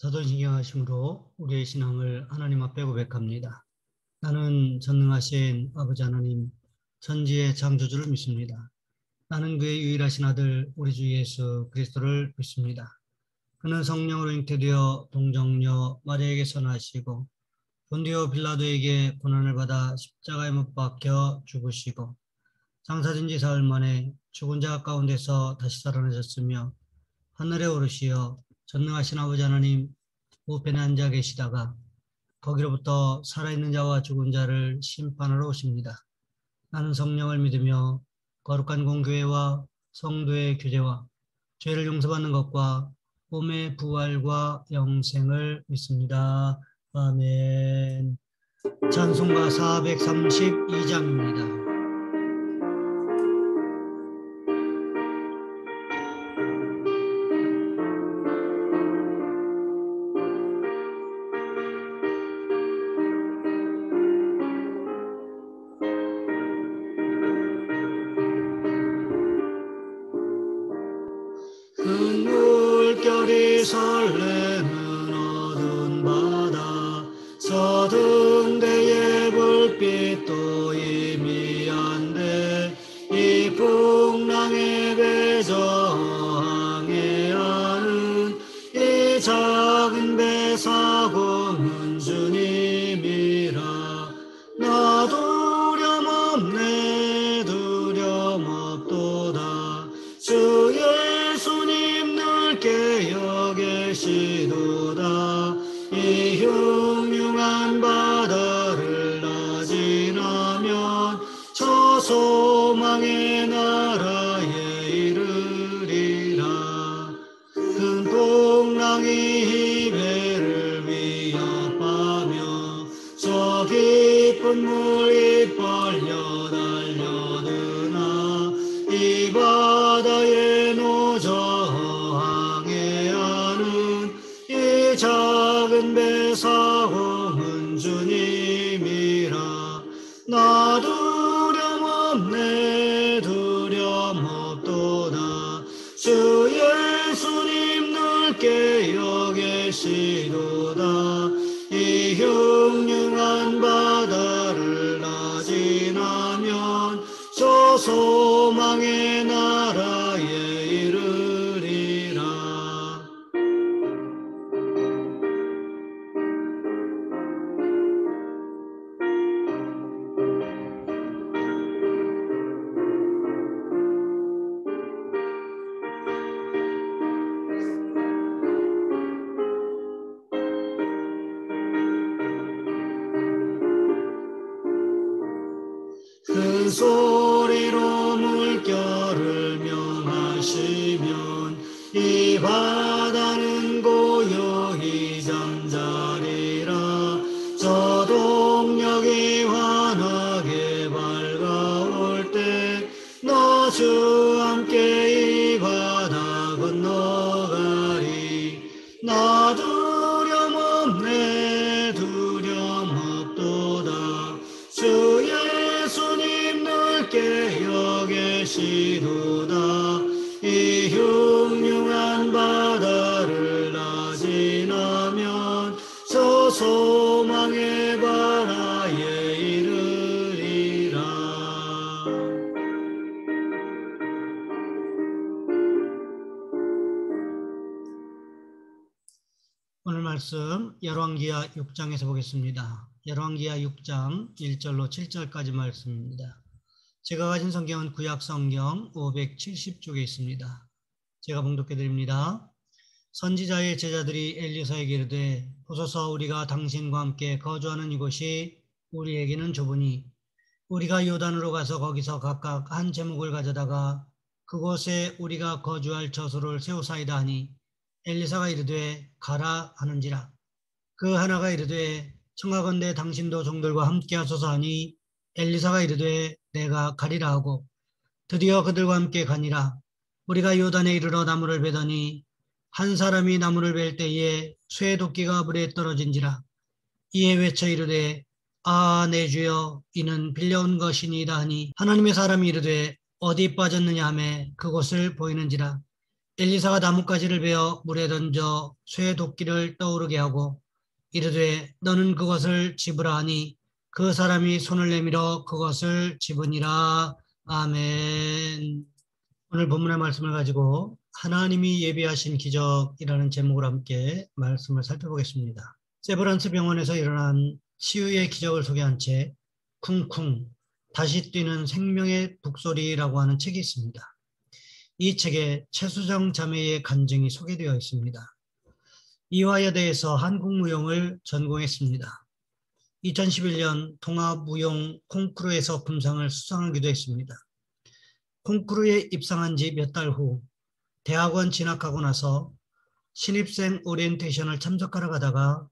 자존신경하심으로 우리의 신앙을 하나님 앞에 고백합니다. 나는 전능하신 아버지 하나님, 천지의 창조주를 믿습니다. 나는 그의 유일하신 아들 우리 주 예수 그리스도를 믿습니다. 그는 성령으로 잉태되어 동정녀 마리아에게서 나시고 본디오 빌라도에게 고난을 받아 십자가에 못 박혀 죽으시고 장사된 지 사흘 만에 죽은 자 가운데서 다시 살아나셨으며 하늘에 오르시어 전능하신 아버지 하나님 우편에 앉아 계시다가 거기로부터 살아있는 자와 죽은 자를 심판하러 오십니다. 나는 성령을 믿으며 거룩한 공교회와 성도의 교제와 죄를 용서받는 것과 몸의 부활과 영생을 믿습니다. 아멘. 찬송가 432장입니다. 큰 물결이 설레는 어두운 바다 서등대의 불빛도 희미한데 이 풍랑에 배저항해 하는 이 작은 배 사고는 주님이라. 나 두려움 없네 두려움 없도다. 주 예수님 늘 깨어 계시도다. 이 흉흉한 바다를 나 지나면 저 소망의 나라에 이르리라. 큰 풍랑이 배를 위협하며 저 깊은 물이 빨려 달려드나 이 바다에 노저항해 하는 이 작은 배 사공은 주님이라. 나 두려움 없네 두려움 없도다. 주 예수님 늘 깨어 계시도다. 이 흉흉한 바다를 나 지나면 저 소망의 나라에 이르리라. 큰 소리로 물결을 명하시면 이 바다는 고요히 잠자리라. 저 동력이 환하게 밝아올 때 너 주 함께 이 바다 건너가리. 나 두려움 없네 두려움 없도다. 주 예수님 늘 깨어 계시도다. 이 흉흉한 바다를 나 지나면 저 소망의 바다에 이르리라. 오늘 말씀 열왕기하 6장에서 보겠습니다. 열왕기하 6장 1절로 7절까지 말씀입니다. 제가 가진 성경은 구약 성경 570쪽에 있습니다. 제가 봉독해 드립니다. 선지자의 제자들이 엘리사에게 이르되 보소서 우리가 당신과 함께 거주하는 이곳이 우리에게는 좁으니 우리가 요단으로 가서 거기서 각각 한 제목을 가져다가 그곳에 우리가 거주할 저소를 세우사이다 하니 엘리사가 이르되 가라 하는지라. 그 하나가 이르되 청하건대 당신도 종들과 함께 하소서 하니 엘리사가 이르되 내가 가리라 하고 드디어 그들과 함께 가니라. 우리가 요단에 이르러 나무를 베더니 한 사람이 나무를 벨 때에 쇠 도끼가 물에 떨어진지라. 이에 외쳐 이르되 아 내 주여 이는 빌려온 것이니이다 하니 하나님의 사람이 이르되 어디 빠졌느냐 하매 그곳을 보이는지라. 엘리사가 나뭇가지를 베어 물에 던져 쇠 도끼를 떠오르게 하고 이르되 너는 그것을 집으라 하니 그 사람이 손을 내밀어 그것을 집으니라. 아멘. 오늘 본문의 말씀을 가지고 하나님이 예비하신 기적이라는 제목으로 함께 말씀을 살펴보겠습니다. 세브란스 병원에서 일어난 치유의 기적을 소개한 책 쿵쿵 다시 뛰는 생명의 북소리라고 하는 책이 있습니다. 이 책에 최수정 자매의 간증이 소개되어 있습니다. 이화여대에서 한국무용을 전공했습니다. 2011년 통합무용 콩쿠르에서 금상을 수상하기도 했습니다. 콩쿠르에 입상한 지 몇 달 후 대학원 진학하고 나서 신입생 오리엔테이션을 참석하러 가다가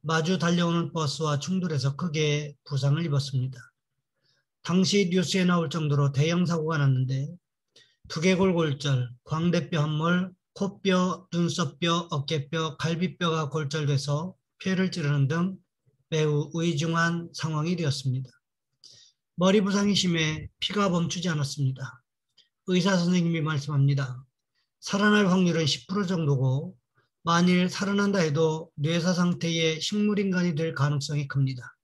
마주 달려오는 버스와 충돌해서 크게 부상을 입었습니다. 당시 뉴스에 나올 정도로 대형 사고가 났는데 두개골 골절, 광대뼈 함몰, 코뼈, 눈썹뼈, 어깨뼈, 갈비뼈가 골절돼서 폐를 찌르는 등 매우 위중한 상황이 되었습니다. 머리 부상이 심해 피가 멈추지 않았습니다. 의사 선생님이 말씀합니다. 살아날 확률은 10% 정도고 만일 살아난다 해도 뇌사 상태의 식물인간이 될 가능성이 큽니다.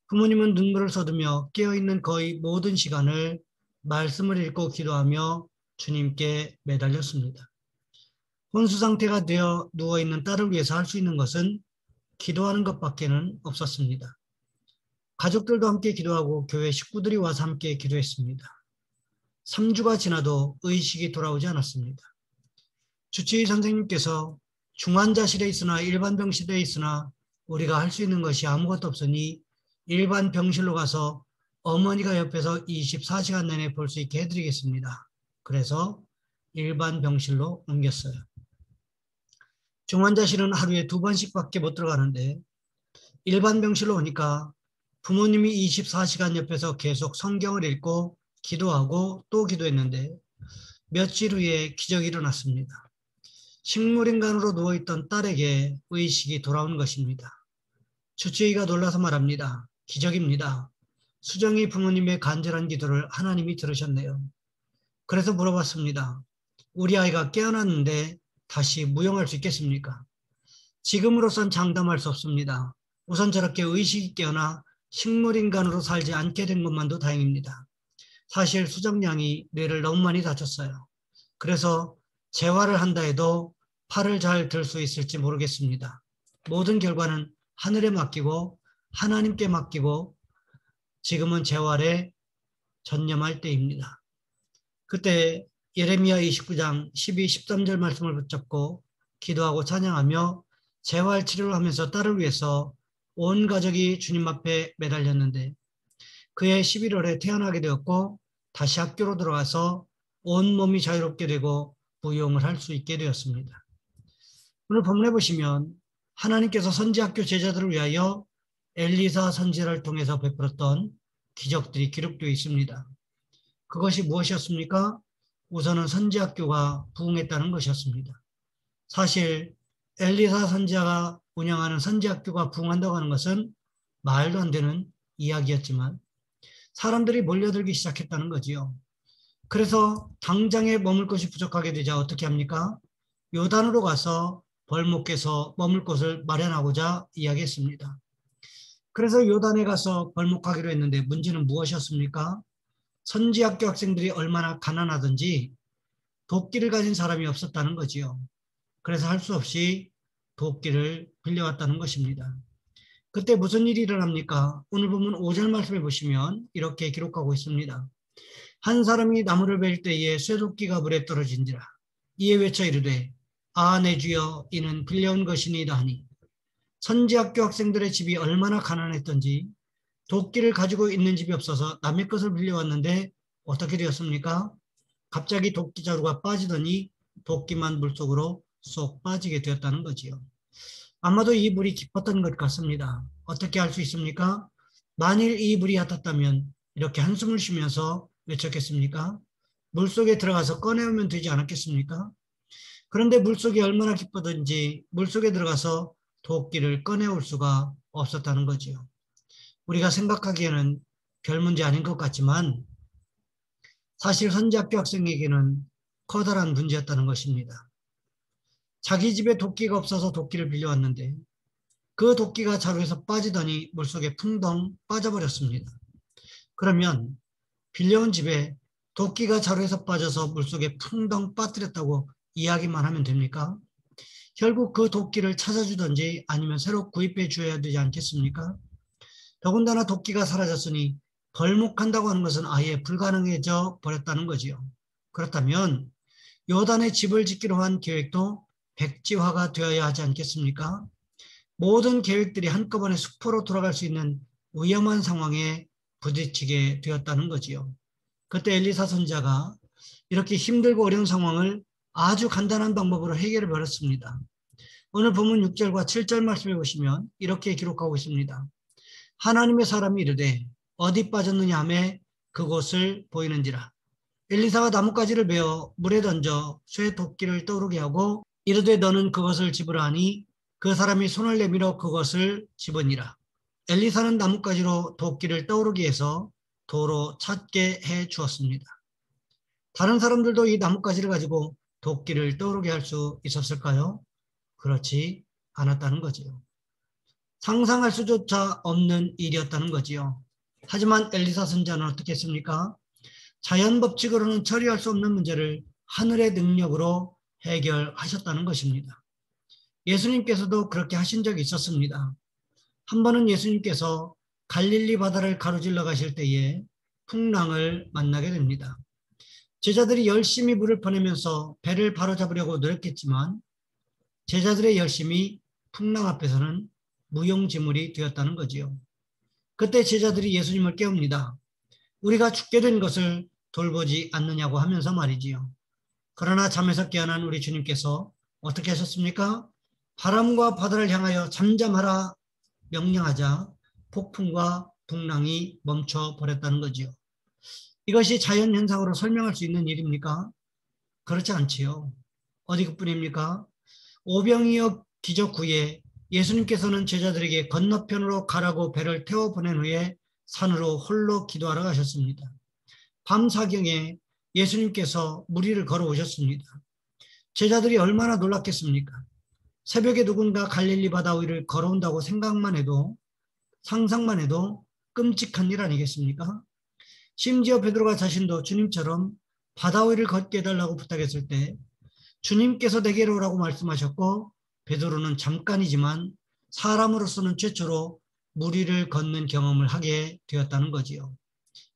부모님은 눈물을 쏟으며 깨어있는 거의 모든 시간을 말씀을 읽고 기도하며 주님께 매달렸습니다. 혼수 상태가 되어 누워있는 딸을 위해서 할 수 있는 것은 기도하는 것밖에는 없었습니다. 가족들도 함께 기도하고 교회 식구들이 와서 함께 기도했습니다. 3주가 지나도 의식이 돌아오지 않았습니다. 주치의 선생님께서 중환자실에 있으나 일반 병실에 있으나 우리가 할 수 있는 것이 아무것도 없으니 일반 병실로 가서 어머니가 옆에서 24시간 내내 볼 수 있게 해드리겠습니다. 그래서 일반 병실로 옮겼어요. 중환자실은 하루에 2번씩밖에 못 들어가는데 일반 병실로 오니까 부모님이 24시간 옆에서 계속 성경을 읽고 기도하고 또 기도했는데 며칠 후에 기적이 일어났습니다. 식물인간으로 누워있던 딸에게 의식이 돌아온 것입니다. 주치의가 놀라서 말합니다. 기적입니다. 수정이 부모님의 간절한 기도를 하나님이 들으셨네요. 그래서 물어봤습니다. 우리 아이가 깨어났는데 다시 무용할 수 있겠습니까? 지금으로선 장담할 수 없습니다. 우선 저렇게 의식이 깨어나 식물인간으로 살지 않게 된 것만도 다행입니다. 사실 수정양이 뇌를 너무 많이 다쳤어요. 그래서 재활을 한다 해도 팔을 잘 들 수 있을지 모르겠습니다. 모든 결과는 하늘에 맡기고 하나님께 맡기고 지금은 재활에 전념할 때입니다. 그때 예레미야 29장 12, 13절 말씀을 붙잡고 기도하고 찬양하며 재활 치료를 하면서 딸을 위해서 온 가족이 주님 앞에 매달렸는데 그해 11월에 태어나게 되었고 다시 학교로 들어가서 온 몸이 자유롭게 되고 무용을 할 수 있게 되었습니다. 오늘 본문에 보시면 하나님께서 선지학교 제자들을 위하여 엘리사 선지자를 통해서 베풀었던 기적들이 기록되어 있습니다. 그것이 무엇이었습니까? 우선은 선지학교가 부흥했다는 것이었습니다. 사실 엘리사 선지자가 운영하는 선지학교가 부흥한다고 하는 것은 말도 안 되는 이야기였지만 사람들이 몰려들기 시작했다는 거지요. 그래서 당장에 머물 곳이 부족하게 되자 어떻게 합니까? 요단으로 가서 벌목해서 머물 곳을 마련하고자 이야기했습니다. 그래서 요단에 가서 벌목하기로 했는데 문제는 무엇이었습니까? 선지학교 학생들이 얼마나 가난하든지 도끼를 가진 사람이 없었다는 거지요. 그래서 할 수 없이 도끼를 빌려왔다는 것입니다. 그때 무슨 일이 일어납니까? 오늘 보면 5절 말씀해 보시면 이렇게 기록하고 있습니다. 한 사람이 나무를 벨 때에 쇠도끼가 물에 떨어진지라. 이에 외쳐 이르되 아 내 주여 이는 빌려온 것이니이다 하니 선지학교 학생들의 집이 얼마나 가난했던지 도끼를 가지고 있는 집이 없어서 남의 것을 빌려왔는데 어떻게 되었습니까? 갑자기 도끼 자루가 빠지더니 도끼만 물속으로 쏙 빠지게 되었다는 거지요. 아마도 이 물이 깊었던 것 같습니다. 어떻게 알 수 있습니까? 만일 이 물이 얕았다면 이렇게 한숨을 쉬면서 외쳤겠습니까? 물속에 들어가서 꺼내오면 되지 않았겠습니까? 그런데 물속이 얼마나 깊었든지 물속에 들어가서 도끼를 꺼내올 수가 없었다는 거지요. 우리가 생각하기에는 별 문제 아닌 것 같지만 사실 선지학교 학생에게는 커다란 문제였다는 것입니다. 자기 집에 도끼가 없어서 도끼를 빌려왔는데 그 도끼가 자루에서 빠지더니 물속에 풍덩 빠져버렸습니다. 그러면 빌려온 집에 도끼가 자루에서 빠져서 물속에 풍덩 빠뜨렸다고 이야기만 하면 됩니까? 결국 그 도끼를 찾아주든지 아니면 새로 구입해 주어야 되지 않겠습니까? 더군다나 도끼가 사라졌으니 벌목한다고 하는 것은 아예 불가능해져 버렸다는 거지요. 그렇다면 요단에 집을 짓기로 한 계획도 백지화가 되어야 하지 않겠습니까? 모든 계획들이 한꺼번에 수포로 돌아갈 수 있는 위험한 상황에 부딪히게 되었다는 거지요. 그때 엘리사 선지자가 이렇게 힘들고 어려운 상황을 아주 간단한 방법으로 해결해 버렸습니다. 오늘 본문 6절과 7절 말씀해 보시면 이렇게 기록하고 있습니다. 하나님의 사람이 이르되 어디 빠졌느냐 하매 그곳을 보이는지라. 엘리사가 나뭇가지를 베어 물에 던져 쇠 도끼를 떠오르게 하고 이르되 너는 그것을 집으라 하니 그 사람이 손을 내밀어 그것을 집으니라. 엘리사는 나뭇가지로 도끼를 떠오르게 해서 도로 찾게 해 주었습니다. 다른 사람들도 이 나뭇가지를 가지고 도끼를 떠오르게 할 수 있었을까요? 그렇지 않았다는 거지요. 상상할 수조차 없는 일이었다는 거지요. 하지만 엘리사 선지자는 어떻게 했습니까? 자연 법칙으로는 처리할 수 없는 문제를 하늘의 능력으로 해결하셨다는 것입니다. 예수님께서도 그렇게 하신 적이 있었습니다. 한 번은 예수님께서 갈릴리 바다를 가로질러 가실 때에 풍랑을 만나게 됩니다. 제자들이 열심히 물을 퍼내면서 배를 바로잡으려고 노력했지만 제자들의 열심이 풍랑 앞에서는 무용지물이 되었다는 거지요. 그때 제자들이 예수님을 깨웁니다. 우리가 죽게 된 것을 돌보지 않느냐고 하면서 말이지요. 그러나 잠에서 깨어난 우리 주님께서 어떻게 하셨습니까? 바람과 바다를 향하여 잠잠하라 명령하자 폭풍과 풍랑이 멈춰 버렸다는 거지요. 이것이 자연현상으로 설명할 수 있는 일입니까? 그렇지 않지요. 어디 그뿐입니까? 오병이어 기적 후에 예수님께서는 제자들에게 건너편으로 가라고 배를 태워 보낸 후에 산으로 홀로 기도하러 가셨습니다. 밤 사경에 예수님께서 무리를 걸어오셨습니다. 제자들이 얼마나 놀랐겠습니까? 새벽에 누군가 갈릴리 바다 위를 걸어온다고 상상만 해도 끔찍한 일 아니겠습니까? 심지어 베드로가 자신도 주님처럼 바다 위를 걷게 해달라고 부탁했을 때 주님께서 내게로 오라고 말씀하셨고 베드로는 잠깐이지만 사람으로서는 최초로 무리를 걷는 경험을 하게 되었다는 거지요.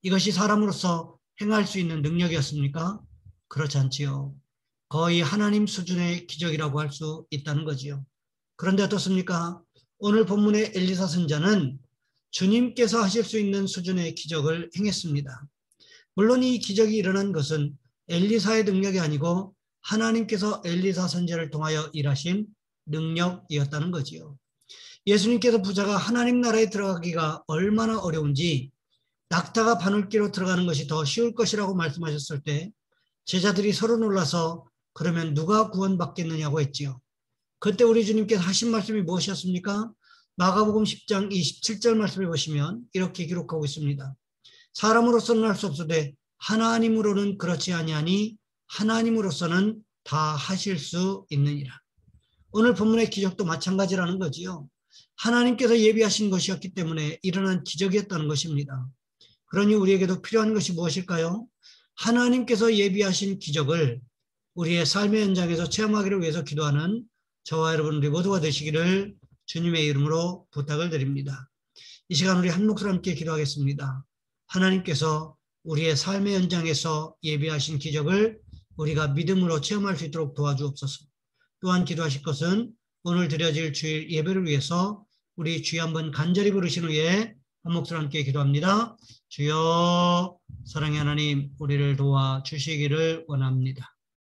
이것이 사람으로서 행할 수 있는 능력이었습니까? 그렇지 않지요. 거의 하나님 수준의 기적이라고 할 수 있다는 거지요. 그런데 어떻습니까? 오늘 본문의 엘리사 선지자는 주님께서 하실 수 있는 수준의 기적을 행했습니다. 물론 이 기적이 일어난 것은 엘리사의 능력이 아니고 하나님께서 엘리사 선지자를 통하여 일하신 능력이었다는 거지요. 예수님께서 부자가 하나님 나라에 들어가기가 얼마나 어려운지 낙타가 바늘기로 들어가는 것이 더 쉬울 것이라고 말씀하셨을 때 제자들이 서로 놀라서 그러면 누가 구원받겠느냐고 했지요. 그때 우리 주님께서 하신 말씀이 무엇이었습니까? 마가복음 10장 27절 말씀을 보시면 이렇게 기록하고 있습니다. 사람으로서는 할 수 없으되 하나님으로는 그렇지 아니하니 하나님으로서는 다 하실 수 있느니라. 오늘 본문의 기적도 마찬가지라는 거지요. 하나님께서 예비하신 것이었기 때문에 일어난 기적이었다는 것입니다. 그러니 우리에게도 필요한 것이 무엇일까요? 하나님께서 예비하신 기적을 우리의 삶의 현장에서 체험하기를 위해서 기도하는 저와 여러분 우리 모두가 되시기를 주님의 이름으로 부탁을 드립니다. 이 시간 우리 한 목소리 함께 기도하겠습니다. 하나님께서 우리의 삶의 현장에서 예비하신 기적을 우리가 믿음으로 체험할 수 있도록 도와주옵소서. 또한 기도하실 것은 오늘 드려질 주일 예배를 위해서 우리 주여 한번 간절히 부르신 후에 한 목소리 함께 기도합니다. 주여 사랑의 하나님 우리를 도와주시기를 원합니다.